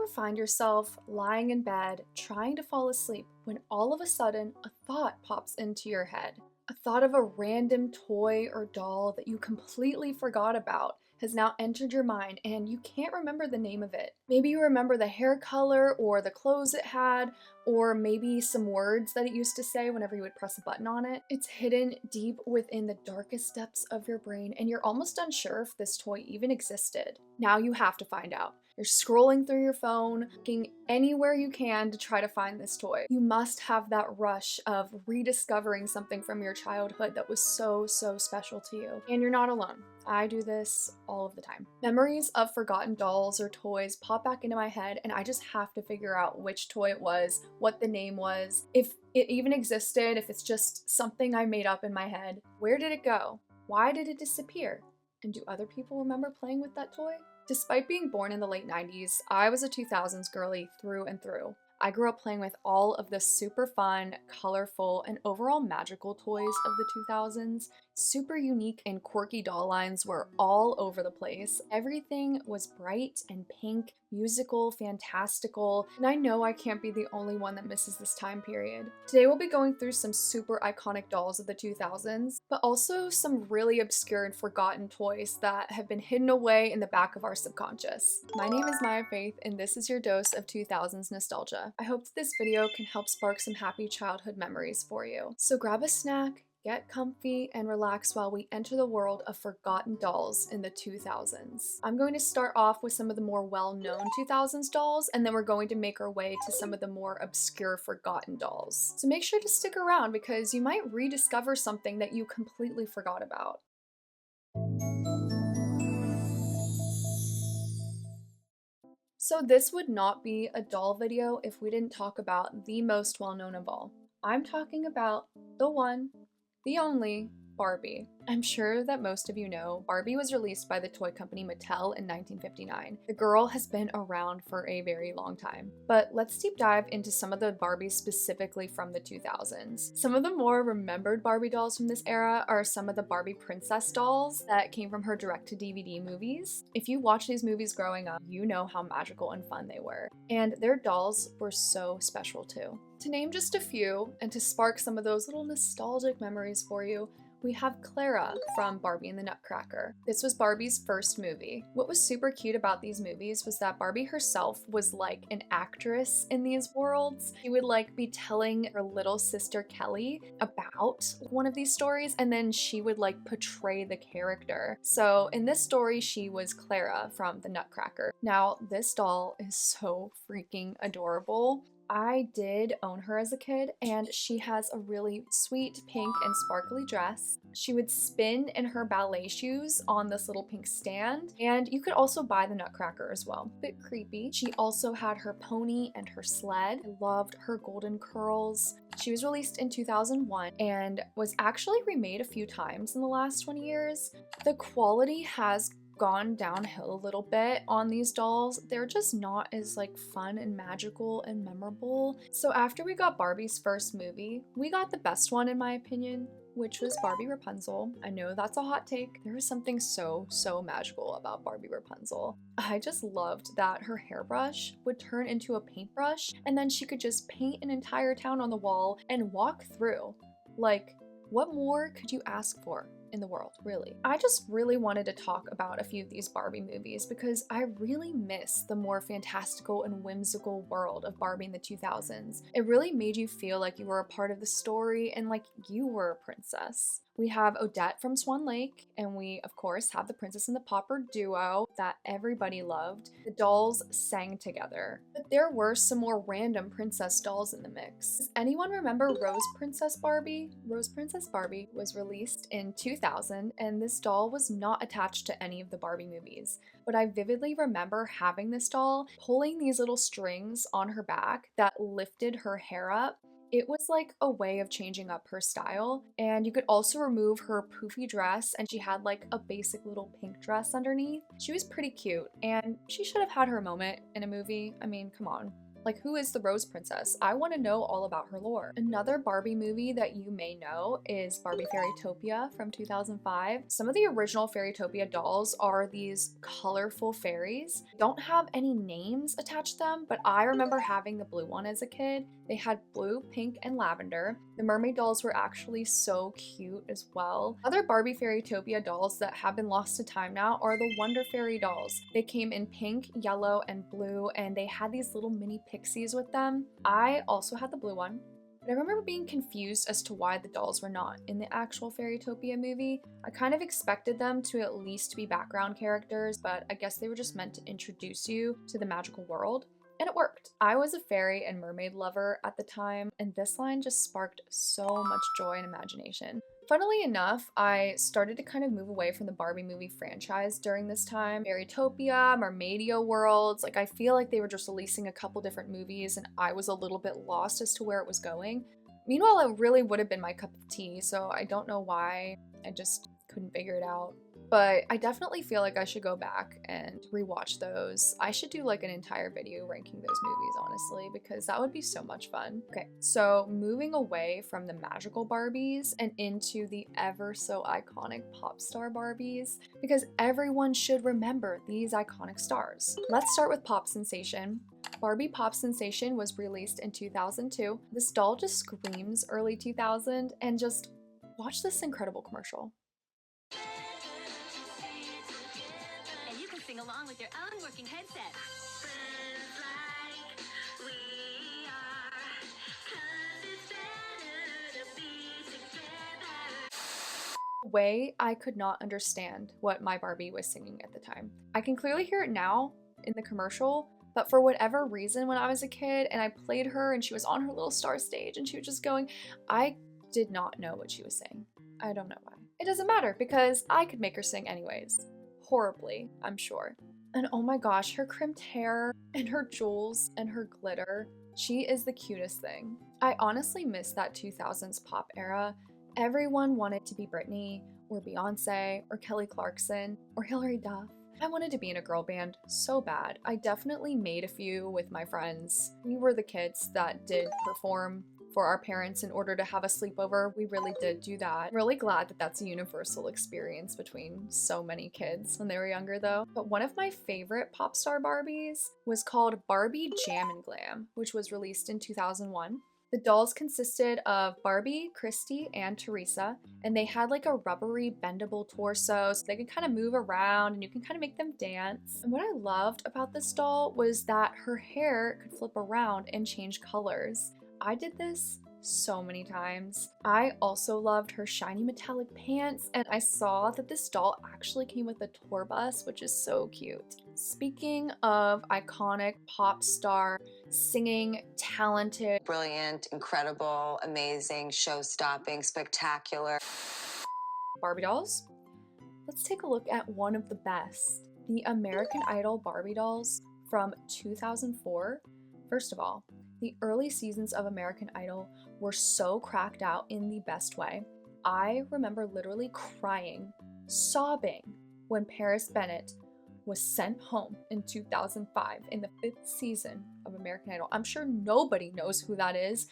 ever find yourself lying in bed trying to fall asleep when all of a sudden a thought pops into your head? A thought of a random toy or doll that you completely forgot about has now entered your mind and you can't remember the name of it. Maybe you remember the hair color or the clothes it had, or maybe some words that it used to say whenever you would press a button on it. It's hidden deep within the darkest depths of your brain and you're almost unsure if this toy even existed. Now you have to find out. You're scrolling through your phone, looking anywhere you can to try to find this toy. You must have that rush of rediscovering something from your childhood that was so special to you. And you're not alone. I do this all of the time. Memories of forgotten dolls or toys pop back into my head and I just have to figure out which toy it was, what the name was, if it even existed, if it's just something I made up in my head. Where did it go? Why did it disappear? And do other people remember playing with that toy? Despite being born in the late 90s, I was a 2000s girly through and through. I grew up playing with all of the super fun, colorful, and overall magical toys of the 2000s. Super unique and quirky doll lines were all over the place. Everything was bright and pink, musical, fantastical, and I know I can't be the only one that misses this time period. Today we'll be going through some super iconic dolls of the 2000s, but also some really obscure and forgotten toys that have been hidden away in the back of our subconscious. My name is Maya Faith, and this is your dose of 2000s nostalgia. I hope that this video can help spark some happy childhood memories for you. So grab a snack, get comfy, and relax while we enter the world of forgotten dolls in the 2000s. I'm going to start off with some of the more well-known 2000s dolls, and then we're going to make our way to some of the more obscure forgotten dolls. So make sure to stick around because you might rediscover something that you completely forgot about. So this would not be a doll video if we didn't talk about the most well-known of all. I'm talking about the one, the only, Barbie. I'm sure that most of you know Barbie was released by the toy company Mattel in 1959. The girl has been around for a very long time. But let's deep dive into some of the Barbies specifically from the 2000s. Some of the more remembered Barbie dolls from this era are some of the Barbie princess dolls that came from her direct-to-DVD movies. If you watched these movies growing up, you know how magical and fun they were. And their dolls were so special too. To name just a few, and to spark some of those little nostalgic memories for you, we have Clara from Barbie and the Nutcracker. This was Barbie's first movie. What was super cute about these movies was that Barbie herself was like an actress in these worlds. She would like be telling her little sister Kelly about one of these stories, and then she would like portray the character. So in this story, she was Clara from the Nutcracker. Now, this doll is so freaking adorable. I did own her as a kid, and she has a really sweet pink and sparkly dress. She would spin in her ballet shoes on this little pink stand, and you could also buy the Nutcracker as well. Bit creepy. She also had her pony and her sled. I loved her golden curls. She was released in 2001 and was actually remade a few times in the last 20 years. The quality has gone downhill a little bit on these dolls. They're just not as like fun and magical and memorable. So after we got Barbie's first movie, we got the best one in my opinion, which was Barbie Rapunzel. I know that's a hot take. There was something so magical about Barbie Rapunzel. I just loved that her hairbrush would turn into a paintbrush and then she could just paint an entire town on the wall and walk through. Like, what more could you ask for in the world, really? I just really wanted to talk about a few of these Barbie movies because I really miss the more fantastical and whimsical world of Barbie in the 2000s. It really made you feel like you were a part of the story and like you were a princess. We have Odette from Swan Lake, and we, of course, have the Princess and the Pauper duo that everybody loved. The dolls sang together. But there were some more random princess dolls in the mix. Does anyone remember Rose Princess Barbie? Rose Princess Barbie was released in 2000, and this doll was not attached to any of the Barbie movies. But I vividly remember having this doll, pulling these little strings on her back that lifted her hair up. It was like a way of changing up her style, and you could also remove her poofy dress, and she had like a basic little pink dress underneath. She was pretty cute, and she should have had her moment in a movie. I mean, come on. Like, who is the Rose Princess? I want to know all about her lore. Another Barbie movie that you may know is Barbie Fairytopia from 2005. Some of the original Fairytopia dolls are these colorful fairies. Don't have any names attached to them, but I remember having the blue one as a kid. They had blue, pink, and lavender. The mermaid dolls were actually so cute as well. Other Barbie Fairytopia dolls that have been lost to time now are the Wonder Fairy dolls. They came in pink, yellow, and blue, and they had these little mini pixies with them. I also had the blue one, but I remember being confused as to why the dolls were not in the actual Fairytopia movie. I kind of expected them to at least be background characters, but I guess they were just meant to introduce you to the magical world. And it worked. I was a fairy and mermaid lover at the time, and this line just sparked so much joy and imagination. Funnily enough, I started to kind of move away from the Barbie movie franchise during this time. Fairytopia, Mermaidio Worlds, like I feel like they were just releasing a couple different movies and I was a little bit lost as to where it was going. Meanwhile, it really would have been my cup of tea, so I don't know why. I just couldn't figure it out. But I definitely feel like I should go back and rewatch those. I should do like an entire video ranking those movies, honestly, because that would be so much fun. Okay, so moving away from the magical Barbies and into the ever so iconic pop star Barbies, because everyone should remember these iconic stars. Let's start with pop sensation. Barbie Pop Sensation was released in 2002. This doll just screams early 2000, and just watch this incredible commercial. Sing along with your own working headset. Friends like we are, 'cause it's better to be together. Way I could not understand what my Barbie was singing at the time. I can clearly hear it now in the commercial, but for whatever reason when I was a kid and I played her and she was on her little star stage and she was just going, I did not know what she was saying. I don't know why. It doesn't matter because I could make her sing anyways. Horribly, I'm sure. And oh my gosh, her crimped hair and her jewels and her glitter. She is the cutest thing. I honestly miss that 2000s pop era. Everyone wanted to be Britney or Beyonce or Kelly Clarkson or Hilary Duff. I wanted to be in a girl band so bad. I definitely made a few with my friends. We were the kids that did perform for our parents in order to have a sleepover. We really did do that. I'm really glad that that's a universal experience between so many kids when they were younger though. But one of my favorite pop star Barbies was called Barbie Jam and Glam, which was released in 2001. The dolls consisted of Barbie, Christy, and Teresa, and they had like a rubbery bendable torso so they could kind of move around and you can kind of make them dance. And what I loved about this doll was that her hair could flip around and change colors. I did this so many times. I also loved her shiny metallic pants, and I saw that this doll actually came with a tour bus, which is so cute. Speaking of iconic pop star, singing, talented, brilliant, incredible, amazing, show-stopping, spectacular Barbie dolls, let's take a look at one of the best, the American Idol Barbie dolls from 2004. First of all, the early seasons of American Idol were so cracked out in the best way. I remember literally crying, sobbing when Paris Bennett was sent home in 2005 in the 5th season of American Idol. I'm sure nobody knows who that is.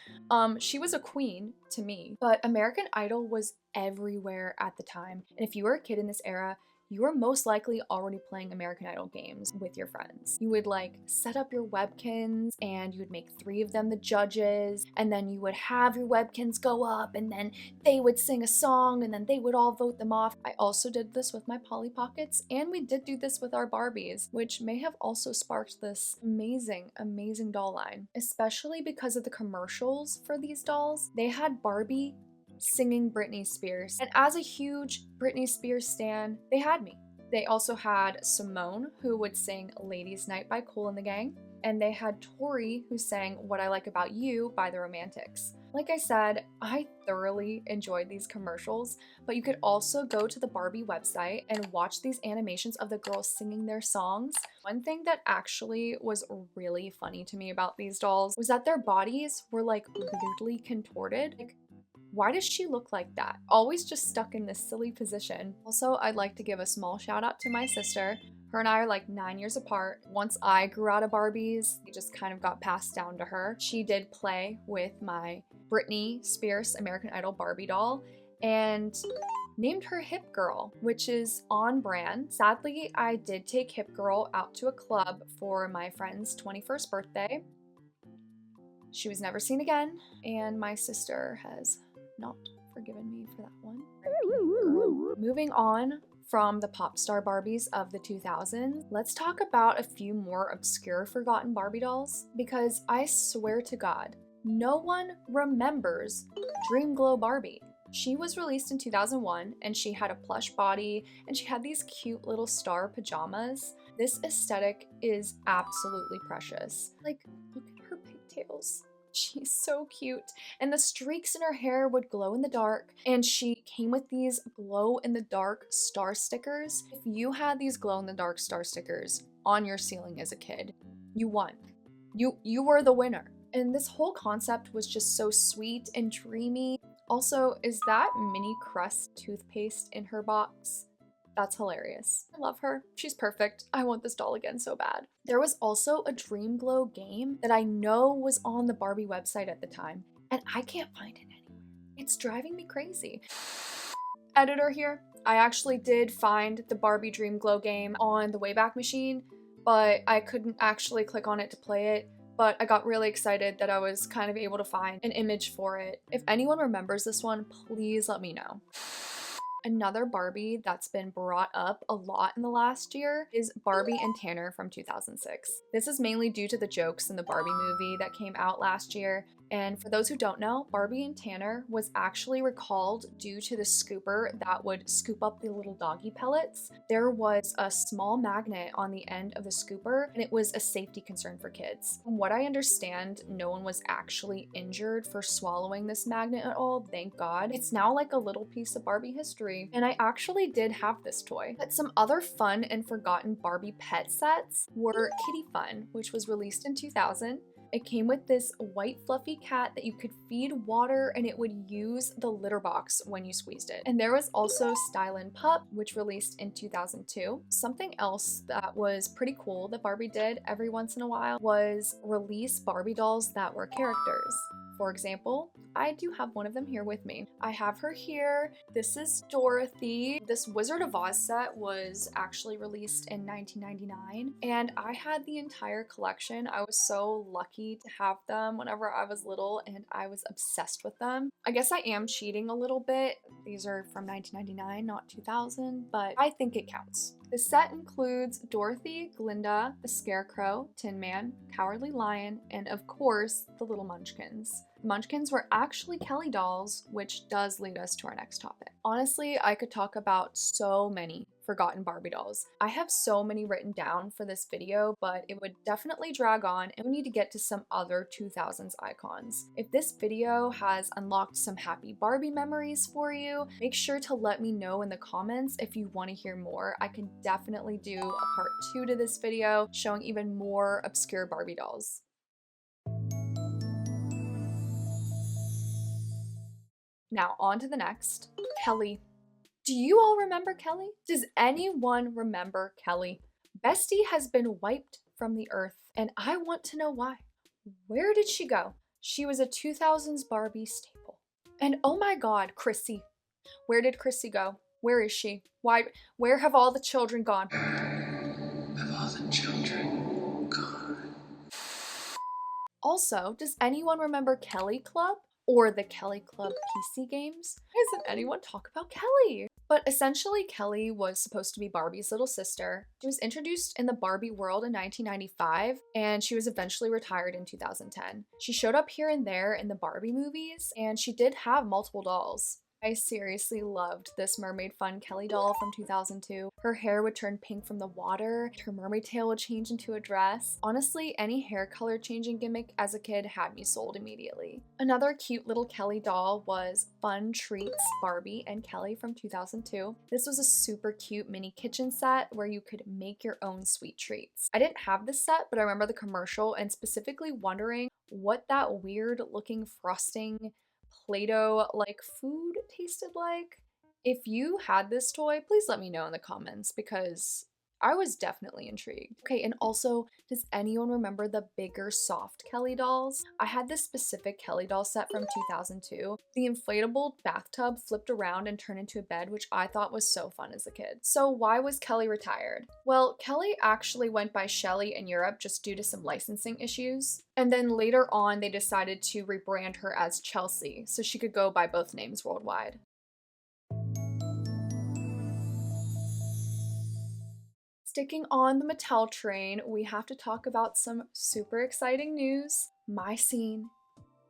She was a queen to me, but American Idol was everywhere at the time. And if you were a kid in this era, you were most likely already playing American Idol games with your friends. You would like set up your Webkinz and you would make 3 of them the judges, and then you would have your Webkinz go up and then they would sing a song and then they would all vote them off. I also did this with my Polly Pockets, and we did do this with our Barbies, which may have also sparked this amazing, amazing doll line, especially because of the commercials for these dolls. They had Barbie singing Britney Spears, and as a huge Britney Spears stan, they had me. They also had Simone, who would sing Ladies Night by Kool and the Gang, and they had Tori, who sang What I Like About You by the Romantics. Like I said, I thoroughly enjoyed these commercials, but you could also go to the Barbie website and watch these animations of the girls singing their songs. One thing that actually was really funny to me about these dolls was that their bodies were like weirdly contorted. Like, Why does she look like that? Always just stuck in this silly position. Also, I'd like to give a small shout out to my sister. Her and I are like 9 years apart. Once I grew out of Barbies, it just kind of got passed down to her. She did play with my Britney Spears American Idol Barbie doll and named her Hip Girl, which is on brand. Sadly, I did take Hip Girl out to a club for my friend's 21st birthday. She was never seen again, and my sister has not forgiven me for that one. Moving on from the pop star Barbies of the 2000s, let's talk about a few more obscure forgotten Barbie dolls, because I swear to God, no one remembers Dream Glow Barbie. She was released in 2001 and she had a plush body and she had these cute little star pajamas. This aesthetic is absolutely precious. Like, look at her pigtails. She's so cute. And the streaks in her hair would glow in the dark. And she came with these glow in the dark star stickers. If you had these glow in the dark star stickers on your ceiling as a kid, you won. You were the winner. And this whole concept was just so sweet and dreamy. Also, is that mini crust toothpaste in her box? That's hilarious. I love her. She's perfect. I want this doll again so bad. There was also a Dream Glow game that I know was on the Barbie website at the time, and I can't find it anywhere. It's driving me crazy. Editor here. I actually did find the Barbie Dream Glow game on the Wayback Machine, but I couldn't actually click on it to play it. But I got really excited that I was kind of able to find an image for it. If anyone remembers this one, please let me know. Another Barbie that's been brought up a lot in the last year is Barbie and Tanner from 2006. This is mainly due to the jokes in the Barbie movie that came out last year. And for those who don't know, Barbie and Tanner was actually recalled due to the scooper that would scoop up the little doggy pellets. There was a small magnet on the end of the scooper, and it was a safety concern for kids. From what I understand, no one was actually injured for swallowing this magnet at all, thank God. It's now like a little piece of Barbie history, and I actually did have this toy. But some other fun and forgotten Barbie pet sets were Kitty Fun, which was released in 2000. It came with this white fluffy cat that you could feed water and it would use the litter box when you squeezed it. And there was also Stylin' Pup, which released in 2002. Something else that was pretty cool that Barbie did every once in a while was release Barbie dolls that were characters. For example, I do have one of them here with me. I have her here. This is Dorothy. This Wizard of Oz set was actually released in 1999, and I had the entire collection. I was so lucky to have them whenever I was little, and I was obsessed with them. I guess I am cheating a little bit. These are from 1999, not 2000, but I think it counts. The set includes Dorothy, Glinda, the Scarecrow, Tin Man, Cowardly Lion, and of course, the Little Munchkins. The Munchkins were actually Kelly dolls, which does lead us to our next topic. Honestly, I could talk about so many forgotten Barbie dolls. I have so many written down for this video, but it would definitely drag on and we need to get to some other 2000s icons. If this video has unlocked some happy Barbie memories for you, make sure to let me know in the comments if you want to hear more. I can definitely do a part 2 to this video showing even more obscure Barbie dolls. Now on to the next, Kelly. Do you all remember Kelly? Does anyone remember Kelly? Bestie has been wiped from the earth, and I want to know why. Where did she go? She was a 2000s Barbie staple. And oh my God, Chrissy. Where did Chrissy go? Where is she? Where have all the children gone? Have all the children gone? Also, does anyone remember Kelly Club? Or the Kelly Club PC games? Why doesn't anyone talk about Kelly? But essentially, Kelly was supposed to be Barbie's little sister. She was introduced in the Barbie world in 1995, and she was eventually retired in 2010. She showed up here and there in the Barbie movies, and she did have multiple dolls. I seriously loved this Mermaid Fun Kelly doll from 2002. Her hair would turn pink from the water, her mermaid tail would change into a dress. Honestly, any hair color changing gimmick as a kid had me sold immediately. Another cute little Kelly doll was Fun Treats Barbie and Kelly from 2002. This was a super cute mini kitchen set where you could make your own sweet treats. I didn't have this set, but I remember the commercial and specifically wondering what that weird looking frosting Play-Doh like food tasted like. If you had this toy, please let me know in the comments because I was definitely intrigued. Okay, and also, does anyone remember the bigger soft Kelly dolls? I had this specific Kelly doll set from 2002. The inflatable bathtub flipped around and turned into a bed, which I thought was so fun as a kid. So why was Kelly retired? Well, Kelly actually went by Shelly in Europe just due to some licensing issues. And then later on, they decided to rebrand her as Chelsea, so she could go by both names worldwide. Sticking on the Mattel train, we have to talk about some super exciting news. My Scene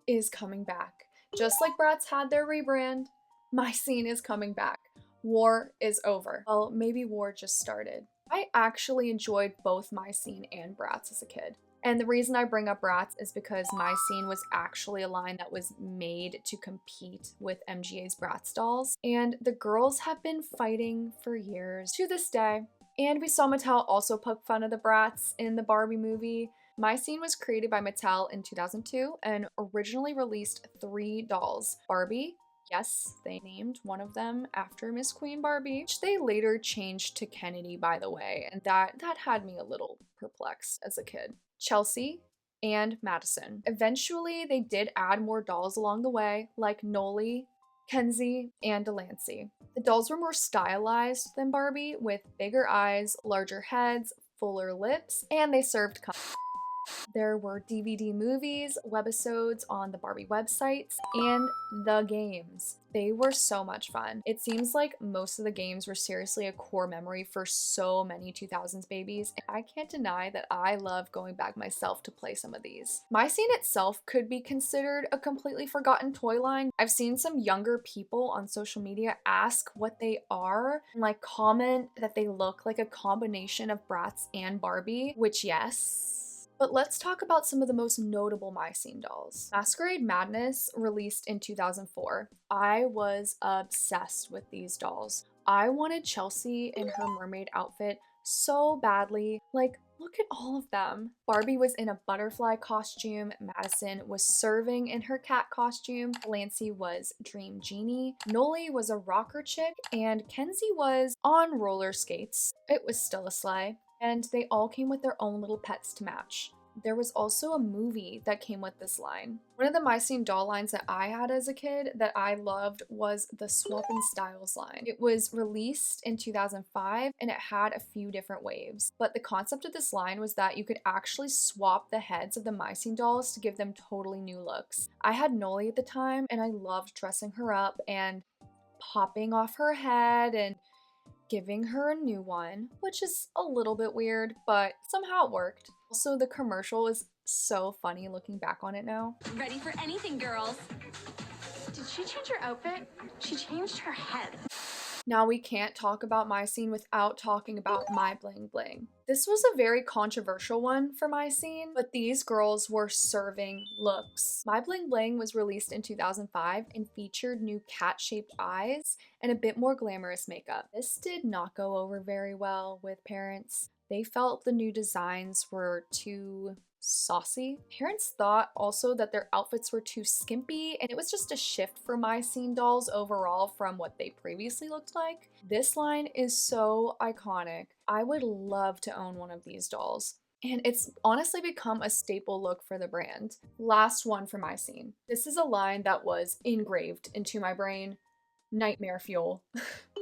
is coming back. Just like Bratz had their rebrand, My Scene is coming back. War is over. Well, maybe war just started. I actually enjoyed both My Scene and Bratz as a kid. And the reason I bring up Bratz is because My Scene was actually a line that was made to compete with MGA's Bratz dolls. And the girls have been fighting for years to this day. And we saw Mattel also poke fun of the Bratz in the Barbie movie. My Scene was created by Mattel in 2002 and originally released 3 dolls. Barbie, yes, they named one of them after Miss Queen Barbie, which they later changed to Kennedy, by the way, and that had me a little perplexed as a kid. Chelsea and Madison. Eventually, they did add more dolls along the way, like Noli, Kenzie, and Delancey. The dolls were more stylized than Barbie, with bigger eyes, larger heads, fuller lips, and they served There were DVD movies, webisodes on the Barbie websites, and the games. They were so much fun. It seems like most of the games were seriously a core memory for so many 2000s babies, and I can't deny that I love going back myself to play some of these. My Scene itself could be considered a completely forgotten toy line. I've seen some younger people on social media ask what they are and like comment that they look like a combination of Bratz and Barbie, which yes. But let's talk about some of the most notable My Scene dolls. Masquerade Madness released in 2004. I was obsessed with these dolls. I wanted Chelsea in her mermaid outfit so badly. Like, look at all of them. Barbie was in a butterfly costume, Madison was serving in her cat costume, Lancey was Dream Genie, Noli was a rocker chick, and Kenzie was on roller skates. It was still a sleigh. And they all came with their own little pets to match. There was also a movie that came with this line. One of the My Scene doll lines that I had as a kid that I loved was the Swap and Styles line. It was released in 2005 and it had a few different waves. But the concept of this line was that you could actually swap the heads of the My Scene dolls to give them totally new looks. I had Noli at the time and I loved dressing her up and popping off her head and giving her a new one, which is a little bit weird, but somehow it worked. Also, the commercial was so funny looking back on it now. Ready for anything, girls. Did she change her outfit? She changed her head. Now we can't talk about My Scene without talking about My Bling Bling. This was a very controversial one for My Scene, but these girls were serving looks. My Bling Bling was released in 2005 and featured new cat-shaped eyes and a bit more glamorous makeup. This did not go over very well with parents. They felt the new designs were too saucy. Parents thought also that their outfits were too skimpy, and it was just a shift for My Scene dolls overall from what they previously looked like. This line is so iconic. I would love to own one of these dolls. And it's honestly become a staple look for the brand. Last one for My Scene. This is a line that was engraved into my brain. Nightmare fuel.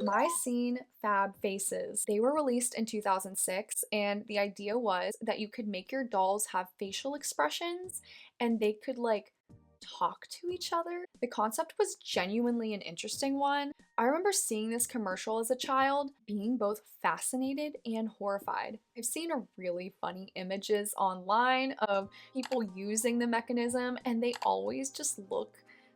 My Scene Fab Faces. They were released in 2006 and the idea was that you could make your dolls have facial expressions and they could like talk to each other. The concept was genuinely an interesting one. I remember seeing this commercial as a child, being both fascinated and horrified. I've seen really funny images online of people using the mechanism and they always just look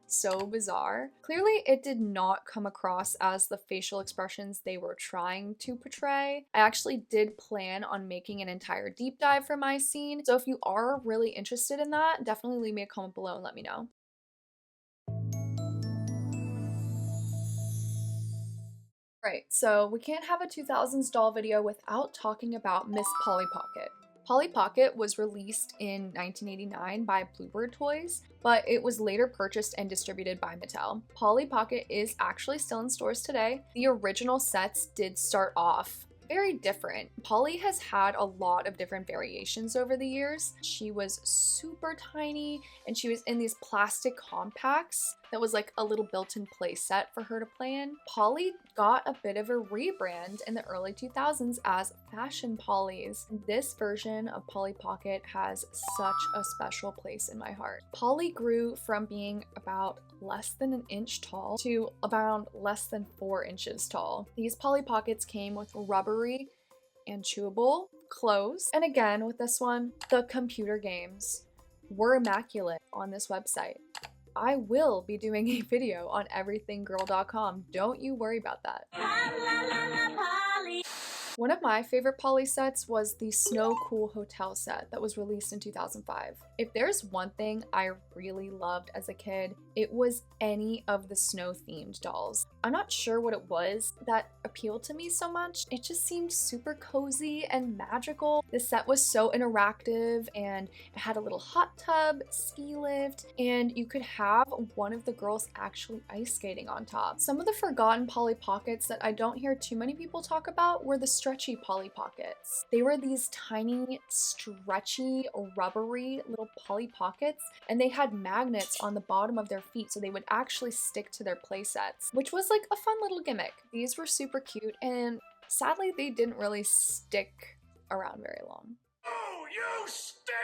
so bizarre. Clearly, it did not come across as the facial expressions they were trying to portray. I actually did plan on making an entire deep dive for My Scene, so if you are really interested in that, definitely leave me a comment below and let me know. Right, so we can't have a 2000s doll video without talking about Miss Polly Pocket. Polly Pocket was released in 1989 by Bluebird Toys, but it was later purchased and distributed by Mattel. Polly Pocket is actually still in stores today. The original sets did start off very different. Polly has had a lot of different variations over the years. She was super tiny and she was in these plastic compacts that was like a little built-in play set for her to play in. Polly got a bit of a rebrand in the early 2000s as Fashion Polly's. This version of Polly Pocket has such a special place in my heart. Polly grew from being about less than an inch tall to around less than 4 inches tall. These Polly Pockets came with rubbery and chewable clothes. And again, with this one, the computer games were immaculate on this website. I will be doing a video on everythinggirl.com. Don't you worry about that. One of my favorite Polly sets was the Snow Cool Hotel set that was released in 2005. If there's one thing I really loved as a kid, it was any of the snow-themed dolls. I'm not sure what it was that appealed to me so much. It just seemed super cozy and magical. The set was so interactive and it had a little hot tub, ski lift, and you could have one of the girls actually ice skating on top. Some of the forgotten Polly Pockets that I don't hear too many people talk about were the stretchy Polly Pockets. They were these tiny, stretchy, rubbery little Polly Pockets, and they had magnets on the bottom of their feet so they would actually stick to their play sets, which was like a fun little gimmick. These were super cute, and sadly they didn't really stick around very long. Oh, you stink!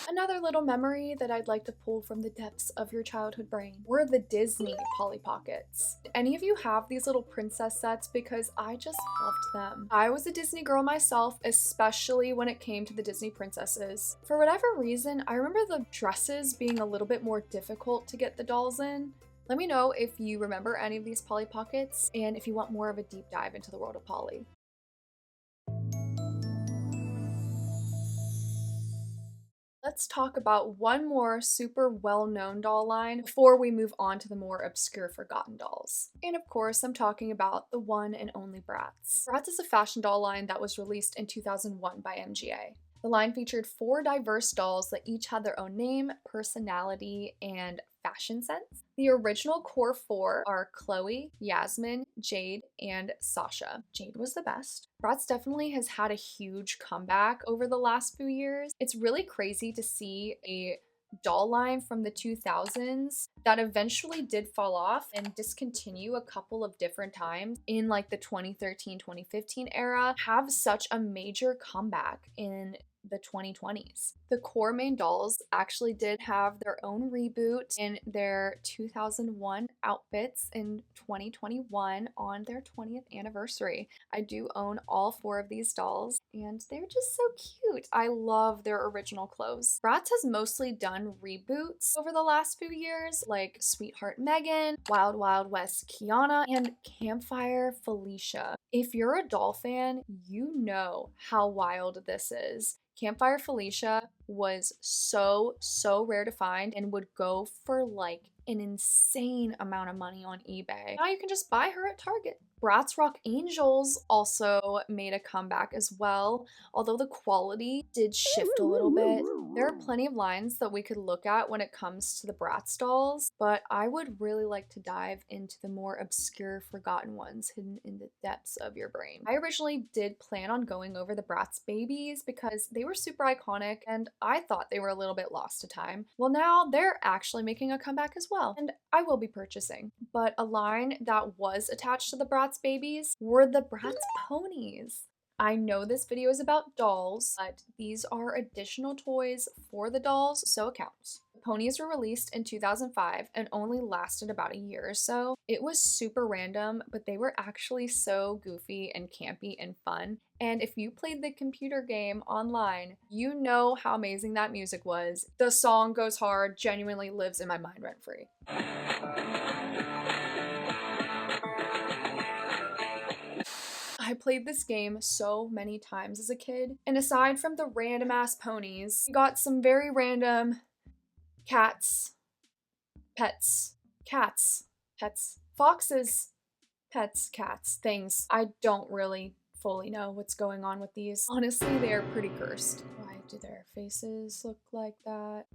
Another little memory that I'd like to pull from the depths of your childhood brain were the Disney Polly Pockets. Do any of you have these little princess sets? Because I just loved them. I was a Disney girl myself, especially when it came to the Disney princesses. For whatever reason, I remember the dresses being a little bit more difficult to get the dolls in. Let me know if you remember any of these Polly Pockets and if you want more of a deep dive into the world of Polly. Let's talk about one more super well-known doll line before we move on to the more obscure forgotten dolls. And of course, I'm talking about the one and only Bratz. Bratz is a fashion doll line that was released in 2001 by MGA. The line featured 4 diverse dolls that each had their own name, personality, and fashion sense. The original core 4 are Chloe, Yasmin, Jade, and Sasha. Jade was the best. Bratz definitely has had a huge comeback over the last few years. It's really crazy to see a doll line from the 2000s that eventually did fall off and discontinue a couple of different times in like the 2013-2015 era have such a major comeback in the 2020s. The core main dolls actually did have their own reboot in their 2001 outfits in 2021 on their 20th anniversary. I do own all 4 of these dolls and they're just so cute. I love their original clothes. Bratz has mostly done reboots over the last few years like Sweetheart Megan, Wild Wild West Kiana, and Campfire Felicia. If you're a doll fan, you know how wild this is. Campfire Felicia was so rare to find and would go for like an insane amount of money on eBay. Now you can just buy her at Target. Bratz Rock Angels also made a comeback as well, although the quality did shift a little bit. There are plenty of lines that we could look at when it comes to the Bratz dolls, but I would really like to dive into the more obscure, forgotten ones hidden in the depths of your brain. I originally did plan on going over the Bratz babies because they were super iconic and I thought they were a little bit lost to time. Well, now they're actually making a comeback as well, and I will be purchasing. But a line that was attached to the Bratz babies were the Bratz ponies. I know this video is about dolls, but these are additional toys for the dolls, so it counts. The ponies were released in 2005 and only lasted about a year or so. It was super random, but they were actually so goofy and campy and fun. And if you played the computer game online, you know how amazing that music was. The song Goes Hard genuinely lives in my mind rent-free. I played this game so many times as a kid, and aside from the random ass ponies, we got some very random cats, pets, foxes, pets, cats, things I don't really fully know what's going on with these. Honestly, they are pretty cursed. Why do their faces look like that?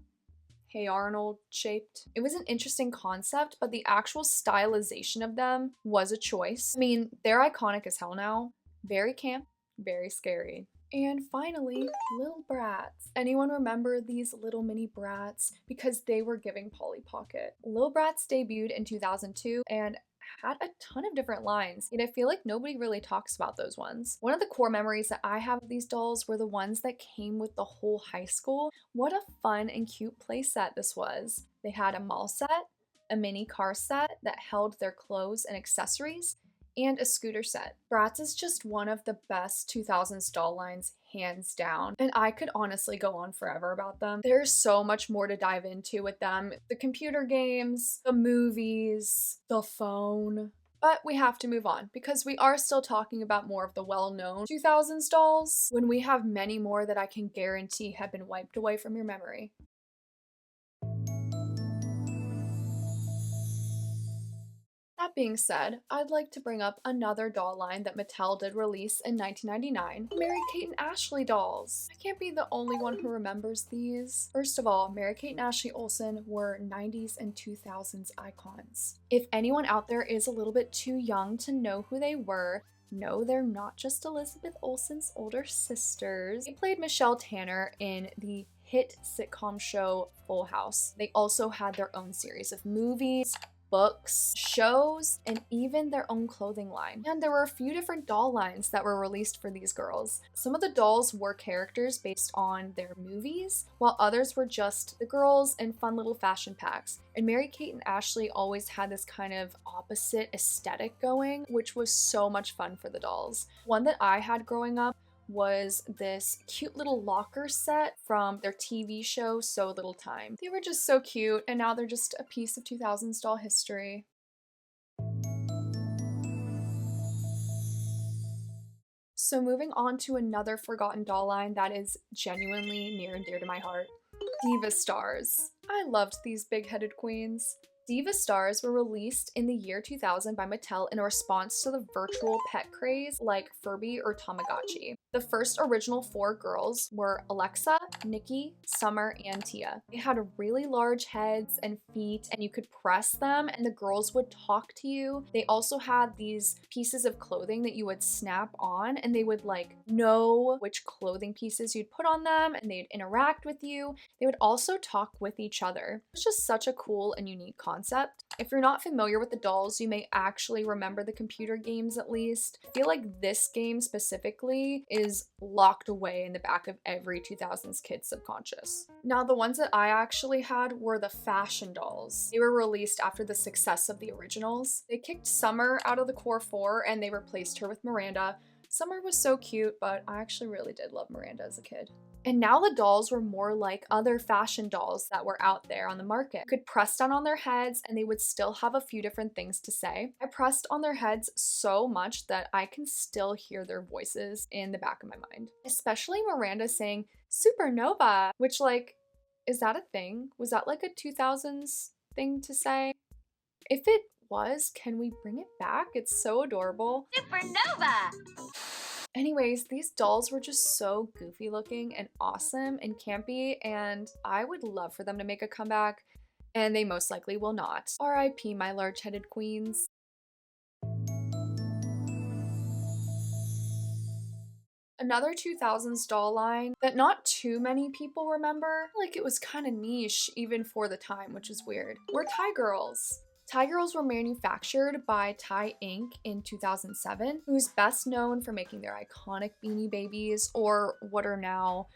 Hey Arnold shaped. It was an interesting concept, but the actual stylization of them was a choice. I mean, they're iconic as hell now. Very camp, very scary. And finally, Lil Bratz. Anyone remember these little mini brats? Because they were giving Polly Pocket. Lil Bratz debuted in 2002 and had a ton of different lines, yet I feel like nobody really talks about those ones. One of the core memories that I have of these dolls were the ones that came with the whole high school. What a fun and cute playset this was. They had a mall set, a mini car set that held their clothes and accessories, and a scooter set. Bratz is just one of the best 2000s doll lines, hands down, and I could honestly go on forever about them. There's so much more to dive into with them. The computer games, the movies, the phone. But we have to move on because we are still talking about more of the well-known 2000s dolls when we have many more that I can guarantee have been wiped away from your memory. That being said, I'd like to bring up another doll line that Mattel did release in 1999, Mary-Kate and Ashley dolls. I can't be the only one who remembers these. First of all, Mary-Kate and Ashley Olsen were 90s and 2000s icons. If anyone out there is a little bit too young to know who they were, no, they're not just Elizabeth Olsen's older sisters. They played Michelle Tanner in the hit sitcom show Full House. They also had their own series of movies, books, shows, and even their own clothing line. And there were a few different doll lines that were released for these girls. Some of the dolls were characters based on their movies, while others were just the girls in fun little fashion packs. And Mary-Kate and Ashley always had this kind of opposite aesthetic going, which was so much fun for the dolls. One that I had growing up was this cute little locker set from their TV show So Little Time. They were just so cute, and now they're just a piece of 2000s doll history. So moving on to another forgotten doll line that is genuinely near and dear to my heart, Diva Starz. I loved these big-headed queens. Diva Starz were released in the year 2000 by Mattel in a response to the virtual pet craze like Furby or Tamagotchi. The first original 4 girls were Alexa, Nikki, Summer, and Tia. They had really large heads and feet, and you could press them and the girls would talk to you. They also had these pieces of clothing that you would snap on, and they would like know which clothing pieces you'd put on them, and they'd interact with you. They would also talk with each other. It's just such a cool and unique concept. If you're not familiar with the dolls, you may actually remember the computer games at least. I feel like this game specifically is locked away in the back of every 2000s kid subconscious. Now, the ones that I actually had were the fashion dolls. They were released after the success of the originals. They kicked Summer out of the core 4 and they replaced her with Miranda. Summer was so cute, but I actually really did love Miranda as a kid. And now the dolls were more like other fashion dolls that were out there on the market. You could press down on their heads and they would still have a few different things to say. I pressed on their heads so much that I can still hear their voices in the back of my mind. Especially Miranda saying supernova, which like, is that a thing? Was that like a 2000s thing to say? If it was, can we bring it back? It's so adorable. Supernova! Anyways, these dolls were just so goofy looking and awesome and campy, and I would love for them to make a comeback, and they most likely will not. R.I.P. my large-headed queens. Another 2000s doll line that not too many people remember, like it was kind of niche even for the time, which is weird, were TyGirlz. TyGirlz were manufactured by Ty Inc. in 2007, who's best known for making their iconic Beanie Babies, or what are now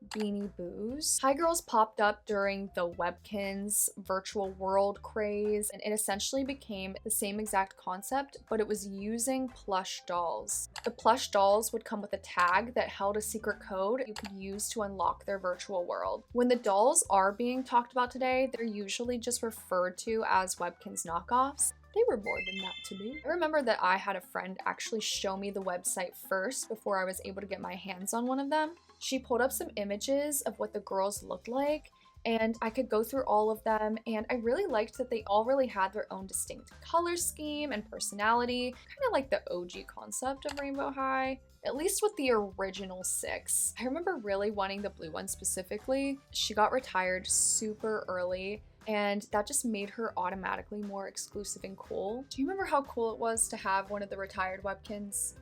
Beanie Boos. TyGirlz popped up during the Webkinz virtual world craze, and it essentially became the same exact concept, but it was using plush dolls. The plush dolls would come with a tag that held a secret code you could use to unlock their virtual world. When the dolls are being talked about today, they're usually just referred to as Webkinz knockoffs. They were more than that to me. I remember that I had a friend actually show me the website first before I was able to get my hands on one of them. She pulled up some images of what the girls looked like, and I could go through all of them, and I really liked that they all really had their own distinct color scheme and personality, kind of like the OG concept of Rainbow High. at least with the original 6. I remember really wanting the blue one specifically. She got retired super early, and that just made her automatically more exclusive and cool. Do you remember how cool it was to have one of the retired Webkinz?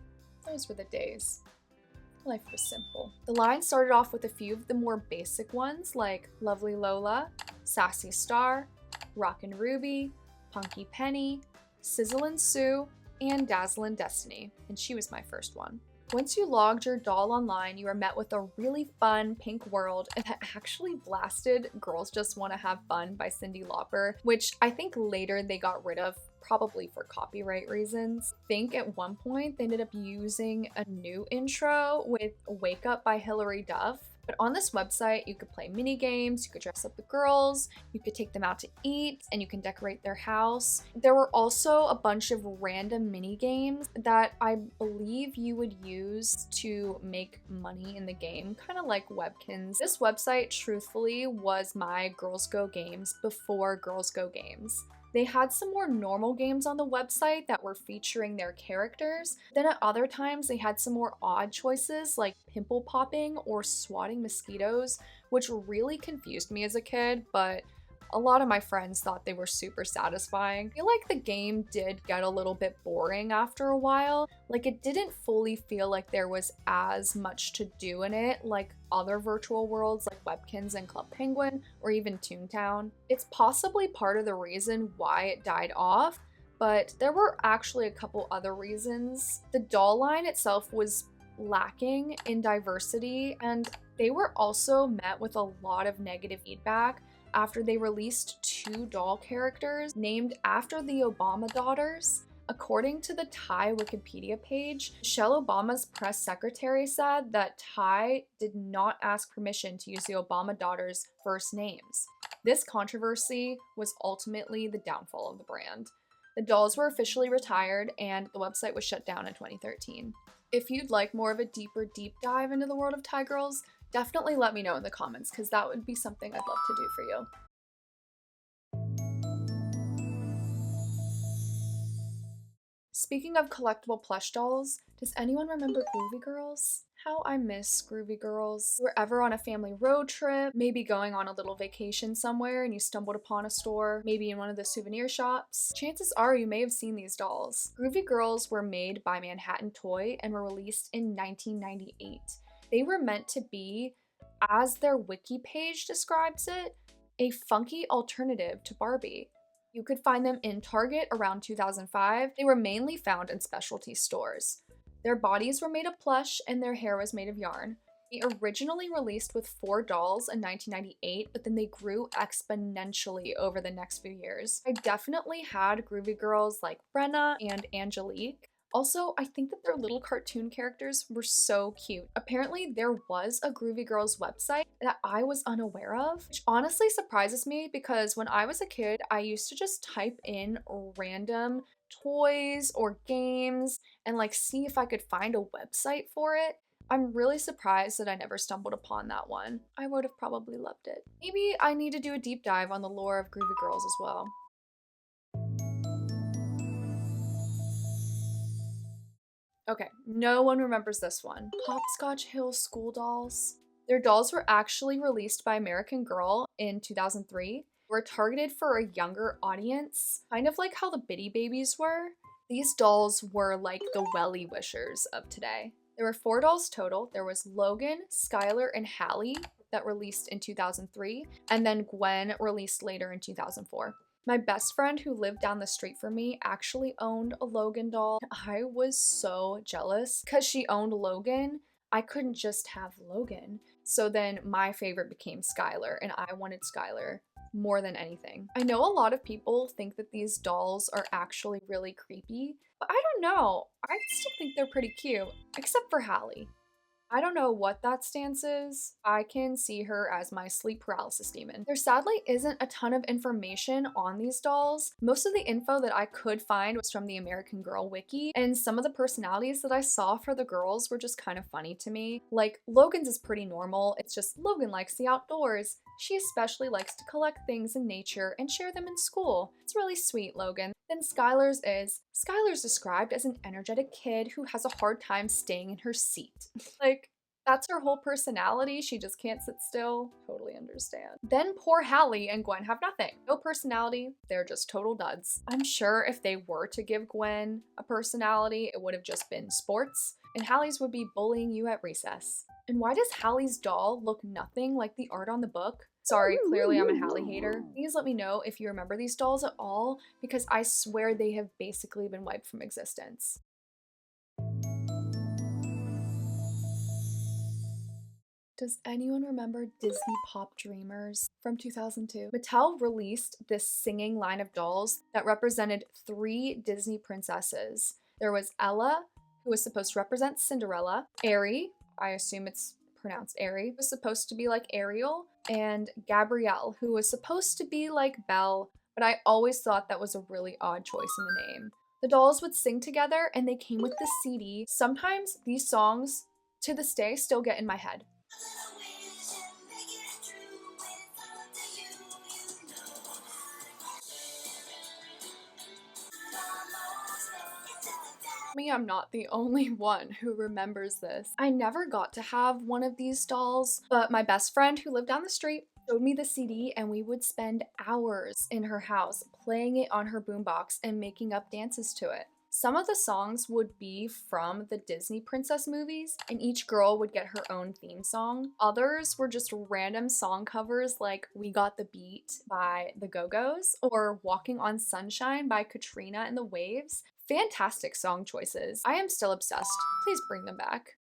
Those were the days. Life was simple. The line started off with a few of the more basic ones like Lovely Lola, Sassy Star, Rockin' Ruby, Punky Penny, Sizzlin' Sue, and Dazzlin' Destiny, and she was my first one. Once you logged your doll online, you were met with a really fun pink world that actually blasted Girls Just Wanna Have Fun by Cyndi Lauper, which I think later they got rid of, probably for copyright reasons. I think at one point they ended up using a new intro with Wake Up by Hilary Duff. But on this website, you could play mini games, you could dress up the girls, you could take them out to eat, and you can decorate their house. There were also a bunch of random mini games that I believe you would use to make money in the game, kind of like Webkinz. This website, truthfully, was my Girls Go Games before Girls Go Games. They had some more normal games on the website that were featuring their characters. Then at other times, they had some more odd choices like pimple popping or swatting mosquitoes, which really confused me as a kid, but a lot of my friends thought they were super satisfying. I feel like the game did get a little bit boring after a while. Like, it didn't fully feel like there was as much to do in it like other virtual worlds like Webkinz and Club Penguin or even Toontown. It's possibly part of the reason why it died off, but there were actually a couple other reasons. The doll line itself was lacking in diversity, and they were also met with a lot of negative feedback after they released 2 doll characters named after the Obama daughters. According to the Ty Wikipedia page, Michelle Obama's press secretary said that Ty did not ask permission to use the Obama daughters' first names. This controversy was ultimately the downfall of the brand. The dolls were officially retired, and the website was shut down in 2013. If you'd like more of a deeper deep dive into the world of TyGirlz, definitely let me know in the comments, because that would be something I'd love to do for you. Speaking of collectible plush dolls, does anyone remember Groovy Girls? How I miss Groovy Girls. You were ever on a family road trip, maybe going on a little vacation somewhere and you stumbled upon a store, maybe in one of the souvenir shops? Chances are you may have seen these dolls. Groovy Girls were made by Manhattan Toy and were released in 1998. They were meant to be, as their wiki page describes it, a funky alternative to Barbie. You could find them in Target around 2005. They were mainly found in specialty stores. Their bodies were made of plush and their hair was made of yarn. They originally released with 4 dolls in 1998, but then they grew exponentially over the next few years. I definitely had Groovy Girls like Brenna and Angelique. Also, I think that their little cartoon characters were so cute. Apparently, there was a Groovy Girls website that I was unaware of, which honestly surprises me because when I was a kid, I used to just type in random toys or games and like see if I could find a website for it. I'm really surprised that I never stumbled upon that one. I would have probably loved it. Maybe I need to do a deep dive on the lore of Groovy Girls as well. Okay, no one remembers this one. Hopscotch Hill School Dolls. Their dolls were actually released by American Girl in 2003. Were targeted for a younger audience, kind of like how the Bitty Babies were. These dolls were like the Welly Wishers of today. There were 4 dolls total. There was Logan, Skylar, and Hallie that released in 2003, and then Gwen released later in 2004. My best friend who lived down the street from me actually owned a Logan doll. I was so jealous because she owned Logan. I couldn't just have Logan. So then my favorite became Skylar, and I wanted Skylar more than anything. I know a lot of people think that these dolls are actually really creepy, but I don't know. I still think they're pretty cute, except for Hallie. I don't know what that stance is. I can see her as my sleep paralysis demon. There sadly isn't a ton of information on these dolls. Most of the info that I could find was from the American Girl wiki, and some of the personalities that I saw for the girls were just kind of funny to me. Like, Logan's is pretty normal. It's just Logan likes the outdoors. She especially likes to collect things in nature and share them in school. It's really sweet, Logan. Then Skylar's described as an energetic kid who has a hard time staying in her seat. Like, that's her whole personality. She just can't sit still. Totally understand. Then poor Hallie and Gwen have nothing. No personality. They're just total duds. I'm sure if they were to give Gwen a personality, it would have just been sports, and Hallie's would be bullying you at recess. And why does Hallie's doll look nothing like the art on the book? Sorry, clearly I'm a Hallie hater. Please let me know if you remember these dolls at all, because I swear they have basically been wiped from existence. Does anyone remember Disney Pop Dreamers from 2002? Mattel released this singing line of dolls that represented 3 Disney princesses. There was Ella, who was supposed to represent Cinderella, Airy, I assume it's pronounced Airy, was supposed to be like Ariel, and Gabrielle, who was supposed to be like Belle, but I always thought that was a really odd choice in the name. The dolls would sing together and they came with the CD. Sometimes these songs, to this day, still get in my head. I'm not the only one who remembers this. I never got to have one of these dolls, but my best friend who lived down the street showed me the CD and we would spend hours in her house playing it on her boombox and making up dances to it. Some of the songs would be from the Disney princess movies, and each girl would get her own theme song. Others were just random song covers like We Got the Beat by the Go-Go's or Walking on Sunshine by Katrina and the Waves. Fantastic song choices. I am still obsessed. Please bring them back.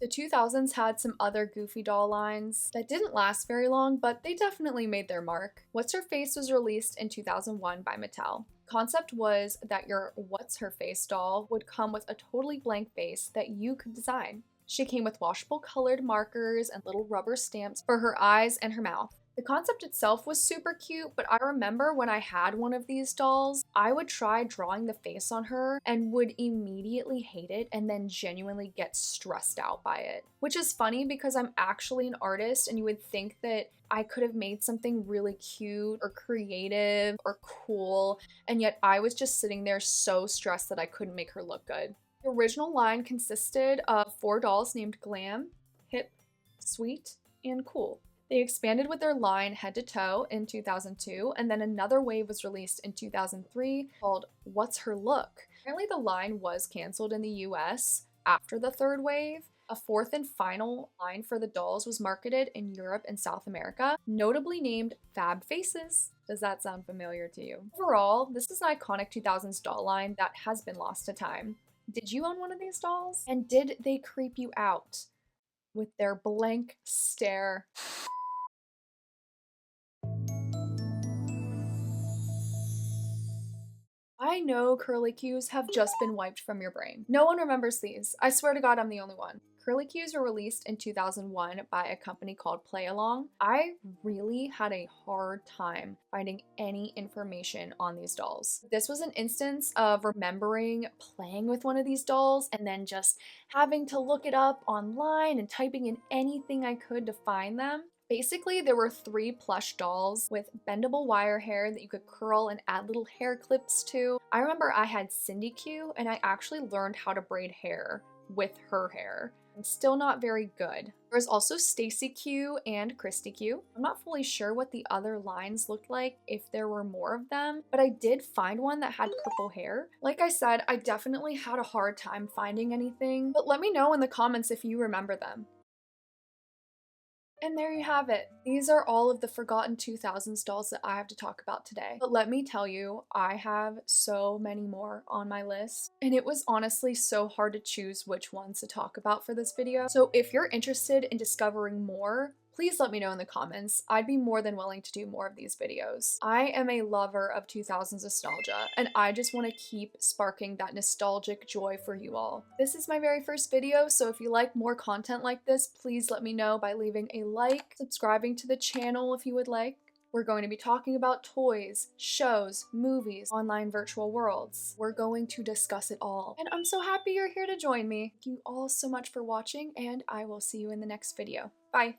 The 2000s had some other goofy doll lines that didn't last very long, but they definitely made their mark. What's Her Face was released in 2001 by Mattel. Concept was that your What's Her Face doll would come with a totally blank face that you could design. She came with washable colored markers and little rubber stamps for her eyes and her mouth. The concept itself was super cute, but I remember when I had one of these dolls, I would try drawing the face on her and would immediately hate it and then genuinely get stressed out by it. Which is funny because I'm actually an artist and you would think that I could have made something really cute or creative or cool, and yet I was just sitting there so stressed that I couldn't make her look good. The original line consisted of 4 dolls named Glam, Hip, Sweet, and Cool. They expanded with their line head to toe in 2002, and then another wave was released in 2003 called What's Her Look? Apparently the line was canceled in the US after the 3rd wave. A 4th and final line for the dolls was marketed in Europe and South America, notably named Fab Faces. Does that sound familiar to you? Overall, this is an iconic 2000s doll line that has been lost to time. Did you own one of these dolls? And did they creep you out with their blank stare? I know curly cues have just been wiped from your brain. No one remembers these. I swear to God, I'm the only one. Curly cues were released in 2001 by a company called Play Along. I really had a hard time finding any information on these dolls. This was an instance of remembering playing with one of these dolls and then just having to look it up online and typing in anything I could to find them. Basically, there were 3 plush dolls with bendable wire hair that you could curl and add little hair clips to. I remember I had Cindy Q, and I actually learned how to braid hair with her hair. I'm still not very good. There was also Stacy Q and Christy Q. I'm not fully sure what the other lines looked like, if there were more of them, but I did find one that had purple hair. Like I said, I definitely had a hard time finding anything, but let me know in the comments if you remember them. And there you have it. These are all of the forgotten 2000s dolls that I have to talk about today. But let me tell you, I have so many more on my list, and it was honestly so hard to choose which ones to talk about for this video. So if you're interested in discovering more, please let me know in the comments. I'd be more than willing to do more of these videos. I am a lover of 2000s nostalgia, and I just want to keep sparking that nostalgic joy for you all. This is my very first video, so if you like more content like this, please let me know by leaving a like, subscribing to the channel if you would like, We're going to be talking about toys, shows, movies, online virtual worlds. We're going to discuss it all. And I'm so happy you're here to join me. Thank you all so much for watching, and I will see you in the next video. Bye!